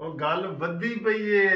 ਉਹ ਗੱਲ ਵੱਧੀ ਪਈ ਏ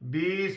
20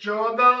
14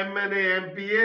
MNA MPA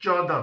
14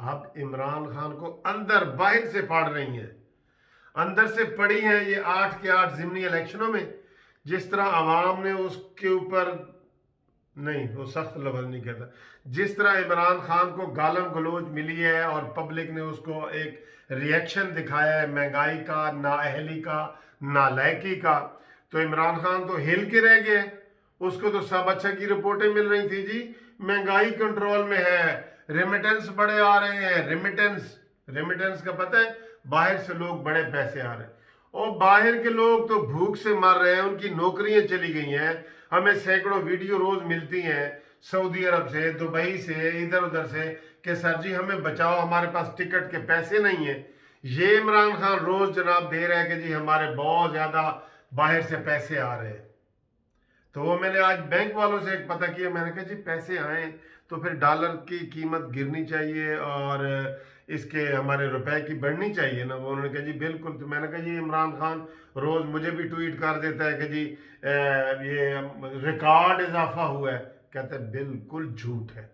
اب عمران خان کو اندر باہر سے پاڑ رہی ہیں، اندر سے پڑی ہیں یہ 8 کے 8 ضمنی الیکشنوں میں. جس طرح عوام نے اس کے اوپر، نہیں وہ سخت لفظ نہیں کہتا، جس طرح عمران خان کو گالم گلوچ ملی ہے اور پبلک نے اس کو ایک ریئیکشن دکھایا ہے مہنگائی کا، نااہلی کا، نالائکی کا، تو عمران خان تو ہل کے رہ گئے. اس کو تو سب اچھا کی رپورٹیں مل رہی تھی، جی مہنگائی کنٹرول میں ہے، ریمیٹنس بڑے آ رہے ہیں. ریمیٹنس کا پتہ ہے، باہر سے لوگ بڑے پیسے آ رہے ہیں، اور باہر کے لوگ تو بھوک سے مر رہے ہیں، ان کی نوکریاں چلی گئی ہیں. ہمیں سینکڑوں ویڈیو روز ملتی ہیں سعودی عرب سے، دبئی سے، ادھر ادھر سے، کہ سر جی ہمیں بچاؤ، ہمارے پاس ٹکٹ کے پیسے نہیں ہیں. یہ عمران خان روز جناب دے رہے ہیں کہ جی ہمارے بہت زیادہ باہر سے پیسے آ رہے ہیں. تو وہ میں نے آج بینک والوں سے ایک پتہ کیا، میں نے کہا جی پیسے آئیں تو پھر ڈالر کی قیمت گرنی چاہیے اور اس کے ہمارے روپے کی بڑھنی چاہیے نا. وہ انہوں نے کہا جی بالکل. تو میں نے کہا جی عمران خان روز مجھے بھی ٹویٹ کر دیتا ہے کہ جی یہ ریکارڈ اضافہ ہوا ہے. کہتا ہے بالکل جھوٹ ہے،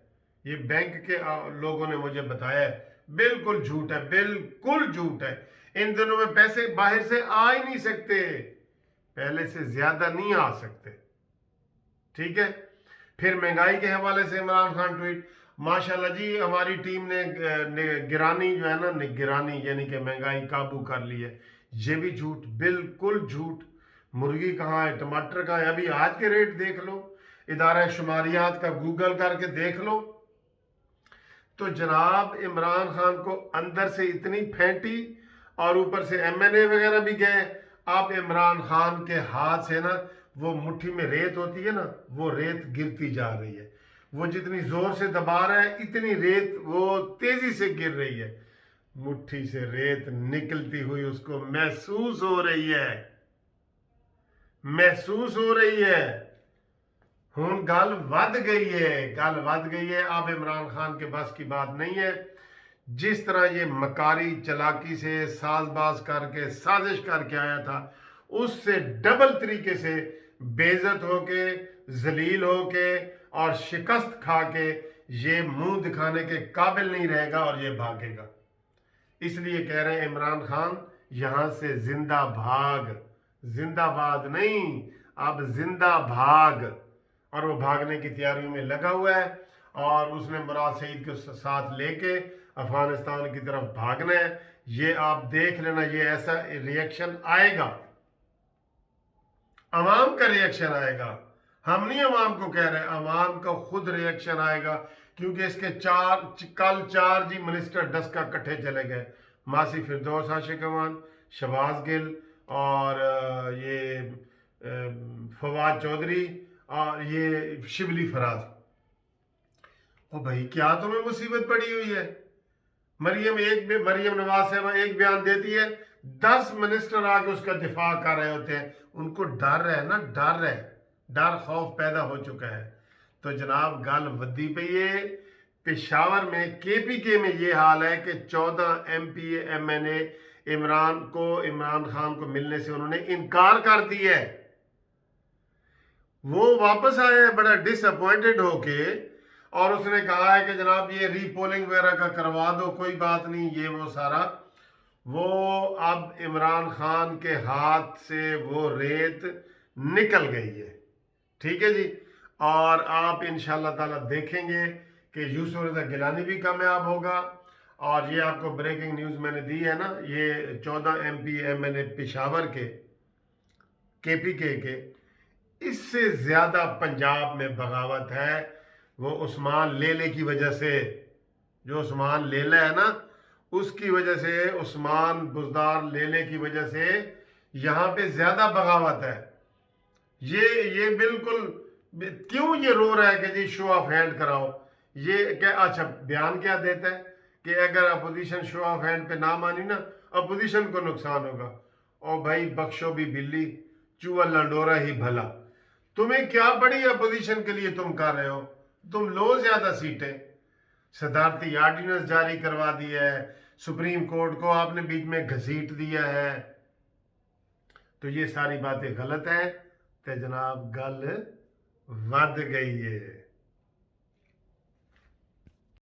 یہ بینک کے لوگوں نے مجھے بتایا ہے، بالکل جھوٹ ہے، بالکل جھوٹ ہے. ان دنوں میں پیسے باہر سے آ ہی نہیں سکتے، پہلے سے زیادہ نہیں آ سکتے. ٹھیک ہے. پھر مہنگائی کے حوالے سے عمران خان ٹویٹ، ماشاءاللہ جی ہماری ٹیم نے گرانی جو ہے نا، نگرانی یعنی کہ مہنگائی قابو کر لی ہے. یہ بھی جھوٹ، بالکل جھوٹ. مرغی کہاں ہے، ٹماٹر کہاں ہے، ابھی آج کے ریٹ دیکھ لو، ادارہ شماریات کا گوگل کر کے دیکھ لو. تو جناب عمران خان کو اندر سے اتنی پھینٹی اور اوپر سے ایم این اے وغیرہ بھی گئے. اب عمران خان کے ہاتھ سے نا وہ مٹھی میں ریت ہوتی ہے نا، وہ ریت گرتی جا رہی ہے. وہ جتنی زور سے دبا رہا ہے اتنی ریت وہ تیزی سے گر رہی ہے. مٹھی سے ریت نکلتی ہوئی اس کو محسوس ہو رہی ہے، محسوس ہو رہی ہے. ہوں گل ود گئی ہے، گل ود گئی ہے. اب عمران خان کے بس کی بات نہیں ہے. جس طرح یہ مکاری چلاکی سے ساز باز کر کے سازش کر کے آیا تھا، اس سے ڈبل طریقے سے بے عزت ہو کے، ذلیل ہو کے اور شکست کھا کے یہ منہ دکھانے کے قابل نہیں رہے گا اور یہ بھاگے گا. اس لیے کہہ رہے ہیں عمران خان یہاں سے زندہ بھاگ، زندہ باد نہیں، اب زندہ بھاگ. اور وہ بھاگنے کی تیاریوں میں لگا ہوا ہے، اور اس نے مراد سعید کو ساتھ لے کے افغانستان کی طرف بھاگنا ہے. یہ آپ دیکھ لینا، یہ ایسا ریئیکشن آئے گا، عوام کا ریئیکشن آئے گا. ہم نہیں عوام کو کہہ رہے، عوام کا خود ریئیکشن آئے گا. کیونکہ اس کے کل 4 جی منسٹر ڈسکا کٹھے چلے گئے، ماسی فردوس عاشق امان، شہباز گل اور یہ فواد چودھری اور یہ شبلی فراز. او بھائی کیا تمہیں مصیبت پڑی ہوئی ہے؟ مریم نواز صاحبہ ایک بیان دیتی ہے، 10 منسٹر آ کے اس کا دفاع کر رہے ہوتے ہیں. ان کو ڈر ہے نا، ڈر خوف پیدا ہو چکا ہے. تو جناب گل ودی پئی ہے. پشاور میں کے پی کے میں یہ حال ہے کہ 14 M P A M N A Imran Khan کو ملنے سے انہوں نے انکار کر دیا ہے. وہ واپس آئے ہیں بڑا ڈس اپوائنٹڈ ہو کے، اور اس نے کہا ہے کہ جناب یہ ری پولنگ وغیرہ کا کروا دو، کوئی بات نہیں، یہ وہ سارا. وہ اب عمران خان کے ہاتھ سے وہ ریت نکل گئی ہے. ٹھیک ہے جی. اور آپ انشاءاللہ تعالی دیکھیں گے کہ یوسف رضا گیلانی بھی کامیاب ہوگا. اور یہ آپ کو بریکنگ نیوز میں نے دی ہے نا، یہ 14 ایم پی ایم این اے پشاور کے پی کے اس سے زیادہ پنجاب میں بغاوت ہے. وہ عثمان لیلے کی وجہ سے، جو عثمان لیلہ ہے نا، اس کی وجہ سے، عثمان بزدار لیلے کی وجہ سے یہاں پہ زیادہ بغاوت ہے. یہ بالکل کیوں یہ رو رہا ہے کہ جی شو آف ہینڈ کراؤ؟ یہ کیا اچھا بیان کیا دیتا ہے کہ اگر اپوزیشن شو آف ہینڈ پہ نہ مانی نا، اپوزیشن کو نقصان ہوگا. او بھائی بخشو بھی بلی، چوہا لنڈورا ہی بھلا. تمہیں کیا بڑی اپوزیشن کے لیے تم کر رہے ہو؟ تم لو زیادہ سیٹیں. صدارتی آرڈیننس جاری کروا دیا ہے، سپریم کورٹ کو آپ نے بیچ میں گھسیٹ دیا ہے. تو یہ ساری باتیں غلط ہیں. تے جناب گل ود گئی ہے.